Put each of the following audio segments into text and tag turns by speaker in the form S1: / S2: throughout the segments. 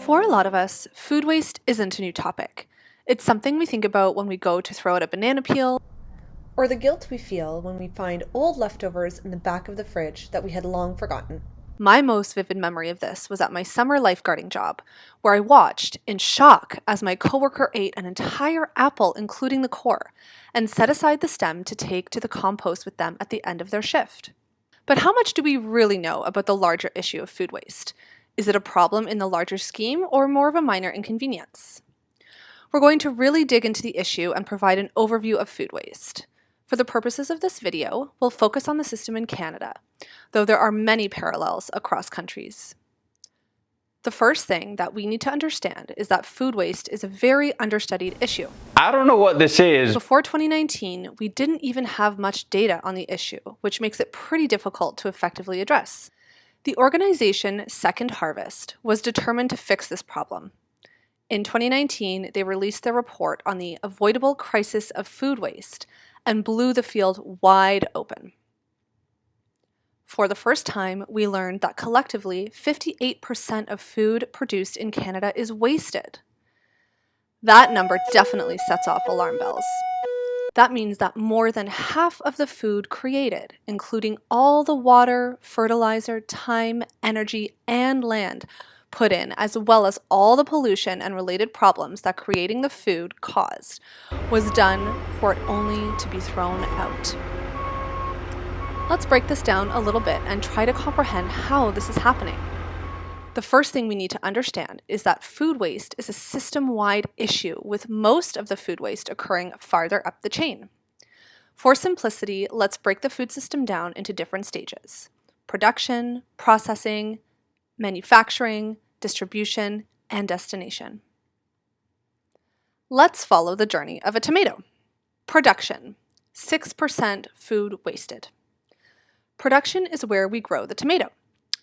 S1: For a lot of us, food waste isn't a new topic. It's something we think about when we go to throw out a banana peel,
S2: or the guilt we feel when we find old leftovers in the back of the fridge that we had long forgotten.
S1: My most vivid memory of this was at my summer lifeguarding job, where I watched, in shock, as my coworker ate an entire apple, including the core, and set aside the stem to take to the compost with them at the end of their shift. But how much do we really know about the larger issue of food waste? Is it a problem in the larger scheme or more of a minor inconvenience? We're going to really dig into the issue and provide an overview of food waste. For the purposes of this video, we'll focus on the system in Canada, though there are many parallels across countries. The first thing that we need to understand is that food waste is a very understudied issue.
S3: I don't know what this is.
S1: Before 2019, we didn't even have much data on the issue, which makes it pretty difficult to effectively address. The organization Second Harvest was determined to fix this problem. In 2019, they released their report on the avoidable crisis of food waste and blew the field wide open. For the first time, we learned that collectively 58% of food produced in Canada is wasted. That number definitely sets off alarm bells. That means that more than half of the food created, including all the water, fertilizer, time, energy, and land put in, as well as all the pollution and related problems that creating the food caused, was done for it only to be thrown out. Let's break this down a little bit and try to comprehend how this is happening. The first thing we need to understand is that food waste is a system-wide issue, with most of the food waste occurring farther up the chain. For simplicity, let's break the food system down into different stages: production, processing, manufacturing, distribution, and destination. Let's follow the journey of a tomato. Production: 6% food wasted. Production is where we grow the tomato.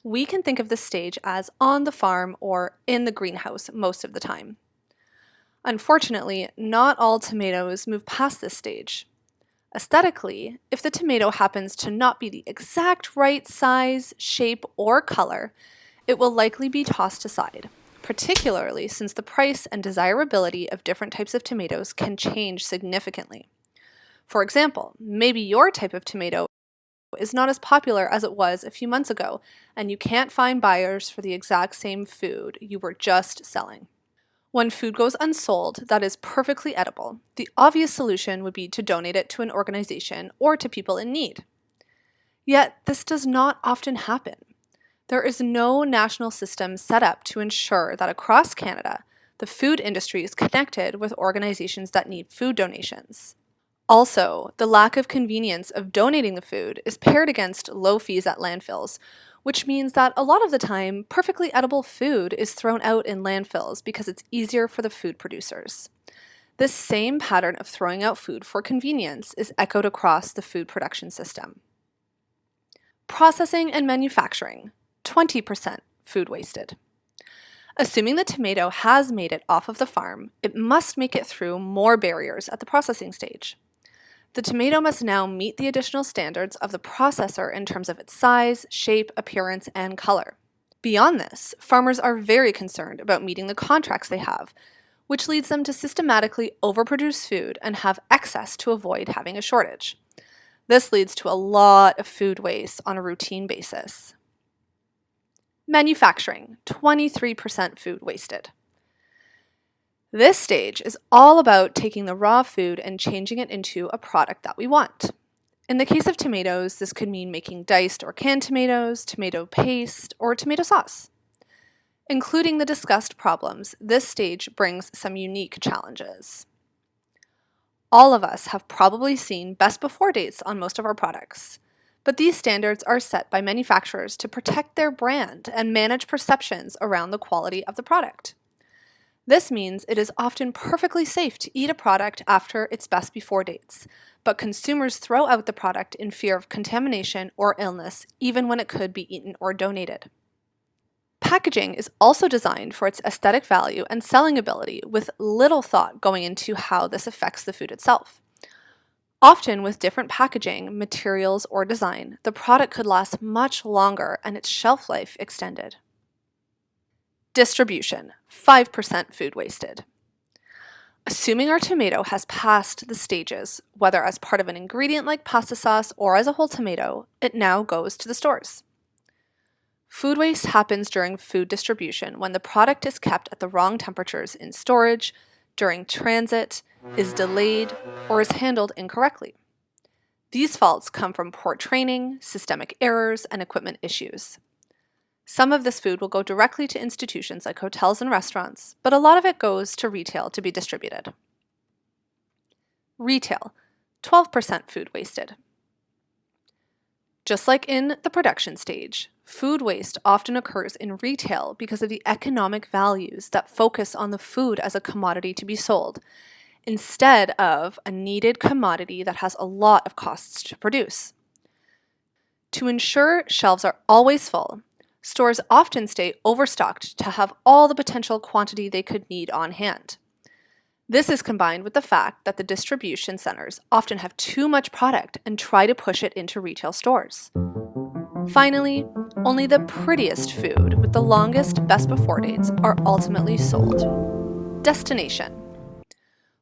S1: We can think of this stage as on the farm or in the greenhouse most of the time. Unfortunately, not all tomatoes move past this stage. Aesthetically, if the tomato happens to not be the exact right size, shape, or color, it will likely be tossed aside, particularly since the price and desirability of different types of tomatoes can change significantly. For example, maybe your type of tomato is not as popular as it was a few months ago, and you can't find buyers for the exact same food you were just selling. When food goes unsold that is perfectly edible, the obvious solution would be to donate it to an organization or to people in need. Yet, this does not often happen. There is no national system set up to ensure that across Canada, the food industry is connected with organizations that need food donations. Also, the lack of convenience of donating the food is paired against low fees at landfills, which means that a lot of the time, perfectly edible food is thrown out in landfills because it's easier for the food producers. This same pattern of throwing out food for convenience is echoed across the food production system. Processing and manufacturing: 20% food wasted. Assuming the tomato has made it off of the farm, it must make it through more barriers at the processing stage. The tomato must now meet the additional standards of the processor in terms of its size, shape, appearance, and color. Beyond this, farmers are very concerned about meeting the contracts they have, which leads them to systematically overproduce food and have excess to avoid having a shortage. This leads to a lot of food waste on a routine basis. Manufacturing: 23% food wasted. This stage is all about taking the raw food and changing it into a product that we want. In the case of tomatoes, this could mean making diced or canned tomatoes, tomato paste, or tomato sauce. Including the discussed problems, this stage brings some unique challenges. All of us have probably seen best before dates on most of our products, but these standards are set by manufacturers to protect their brand and manage perceptions around the quality of the product. This means it is often perfectly safe to eat a product after its best before dates, but consumers throw out the product in fear of contamination or illness, even when it could be eaten or donated. Packaging is also designed for its aesthetic value and selling ability, with little thought going into how this affects the food itself. Often with different packaging, materials, or design, the product could last much longer and its shelf life extended. Distribution, 5% food wasted. Assuming our tomato has passed the stages, whether as part of an ingredient like pasta sauce or as a whole tomato, it now goes to the stores. Food waste happens during food distribution when the product is kept at the wrong temperatures in storage, during transit, is delayed, or is handled incorrectly. These faults come from poor training, systemic errors, and equipment issues. Some of this food will go directly to institutions like hotels and restaurants, but a lot of it goes to retail to be distributed. Retail, 12% food wasted. Just like in the production stage, food waste often occurs in retail because of the economic values that focus on the food as a commodity to be sold, instead of a needed commodity that has a lot of costs to produce. To ensure shelves are always full, stores often stay overstocked to have all the potential quantity they could need on hand. This is combined with the fact that the distribution centers often have too much product and try to push it into retail stores. Finally, only the prettiest food with the longest best before dates are ultimately sold. Destination.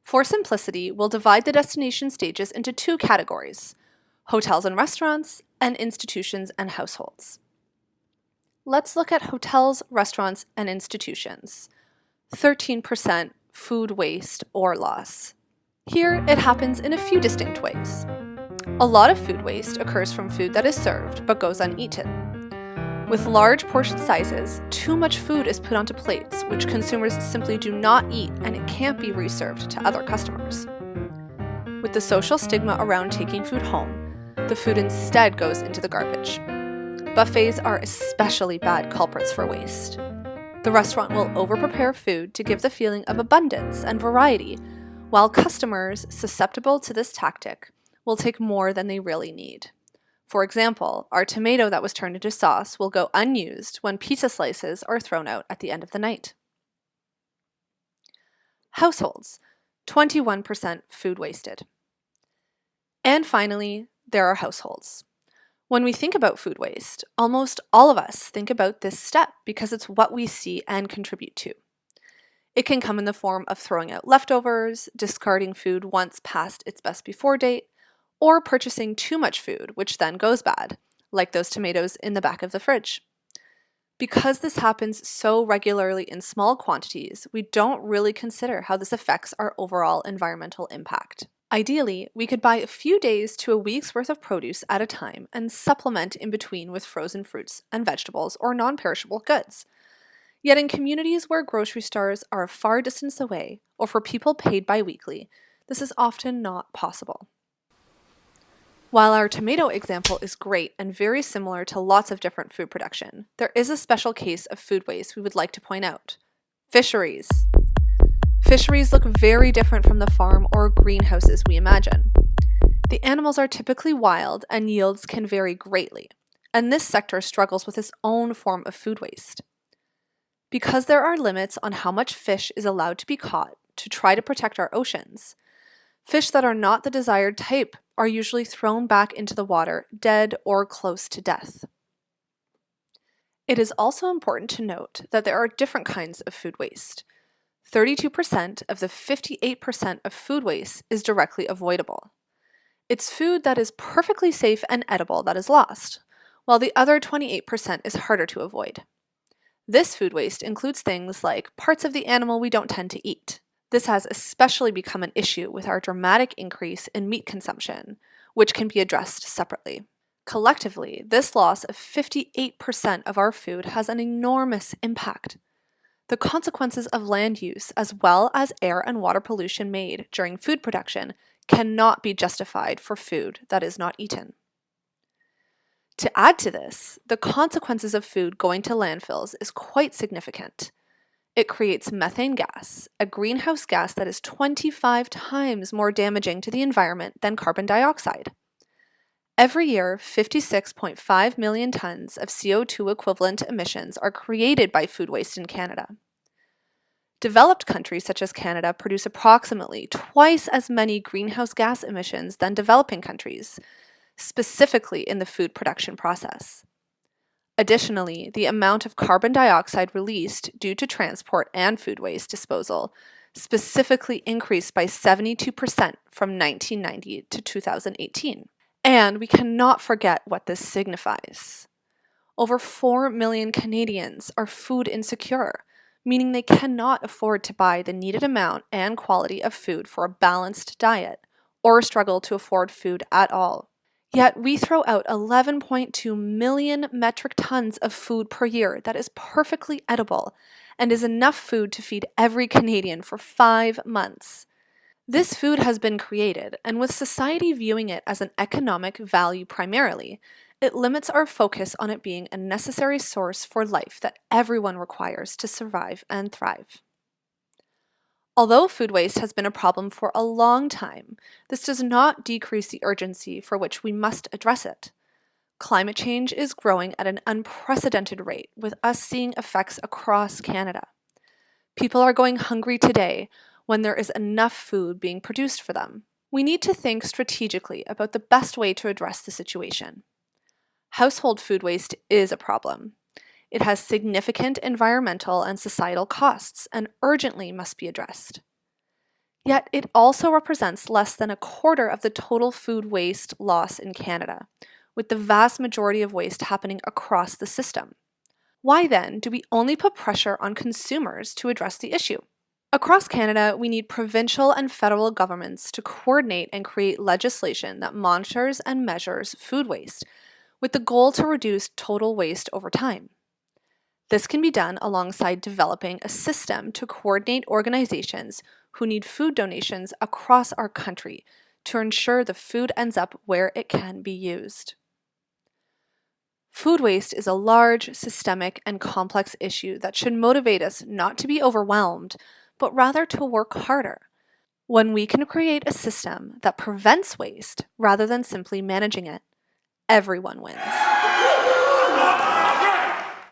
S1: For simplicity, we'll divide the destination stages into two categories: hotels and restaurants, and institutions and households. Let's look at hotels, restaurants, and institutions. 13% food waste or loss. Here, it happens in a few distinct ways. A lot of food waste occurs from food that is served but goes uneaten. With large portion sizes, too much food is put onto plates, which consumers simply do not eat, and it can't be reserved to other customers. With the social stigma around taking food home, the food instead goes into the garbage. Buffets are especially bad culprits for waste. The restaurant will overprepare food to give the feeling of abundance and variety, while customers susceptible to this tactic will take more than they really need. For example, our tomato that was turned into sauce will go unused when pizza slices are thrown out at the end of the night. Households, 21% food wasted. And finally, there are households. When we think about food waste, almost all of us think about this step because it's what we see and contribute to. It can come in the form of throwing out leftovers, discarding food once past its best before date, or purchasing too much food, which then goes bad, like those tomatoes in the back of the fridge. Because this happens so regularly in small quantities, we don't really consider how this affects our overall environmental impact. Ideally, we could buy a few days to a week's worth of produce at a time and supplement in between with frozen fruits and vegetables or non-perishable goods. Yet in communities where grocery stores are a far distance away, or for people paid bi-weekly, this is often not possible. While our tomato example is great and very similar to lots of different food production, there is a special case of food waste we would like to point out: fisheries. Fisheries look very different from the farm or greenhouses we imagine. The animals are typically wild and yields can vary greatly, and this sector struggles with its own form of food waste. Because there are limits on how much fish is allowed to be caught to try to protect our oceans, fish that are not the desired type are usually thrown back into the water dead or close to death. It is also important to note that there are different kinds of food waste. 32% of the 58% of food waste is directly avoidable. It's food that is perfectly safe and edible that is lost, while the other 28% is harder to avoid. This food waste includes things like parts of the animal we don't tend to eat. This has especially become an issue with our dramatic increase in meat consumption, which can be addressed separately. Collectively, this loss of 58% of our food has an enormous impact. The consequences of land use, as well as air and water pollution made during food production, cannot be justified for food that is not eaten. To add to this, the consequences of food going to landfills is quite significant. It creates methane gas, a greenhouse gas that is 25 times more damaging to the environment than carbon dioxide. Every year, 56.5 million tons of CO2 equivalent emissions are created by food waste in Canada. Developed countries such as Canada produce approximately twice as many greenhouse gas emissions than developing countries, specifically in the food production process. Additionally, the amount of carbon dioxide released due to transport and food waste disposal specifically increased by 72% from 1990 to 2018. And we cannot forget what this signifies. Over 4 million Canadians are food insecure, meaning they cannot afford to buy the needed amount and quality of food for a balanced diet, or struggle to afford food at all. Yet we throw out 11.2 million metric tons of food per year that is perfectly edible and is enough food to feed every Canadian for 5 months. This food has been created, and with society viewing it as an economic value primarily, it limits our focus on it being a necessary source for life that everyone requires to survive and thrive. Although food waste has been a problem for a long time, this does not decrease the urgency for which we must address it. Climate change is growing at an unprecedented rate, with us seeing effects across Canada. People are going hungry today when there is enough food being produced for them. We need to think strategically about the best way to address the situation. Household food waste is a problem. It has significant environmental and societal costs and urgently must be addressed. Yet it also represents less than a quarter of the total food waste loss in Canada, with the vast majority of waste happening across the system. Why then do we only put pressure on consumers to address the issue? Across Canada, we need provincial and federal governments to coordinate and create legislation that monitors and measures food waste, with the goal to reduce total waste over time. This can be done alongside developing a system to coordinate organizations who need food donations across our country to ensure the food ends up where it can be used. Food waste is a large, systemic, and complex issue that should motivate us not to be overwhelmed, but rather to work harder. When we can create a system that prevents waste rather than simply managing it, everyone wins.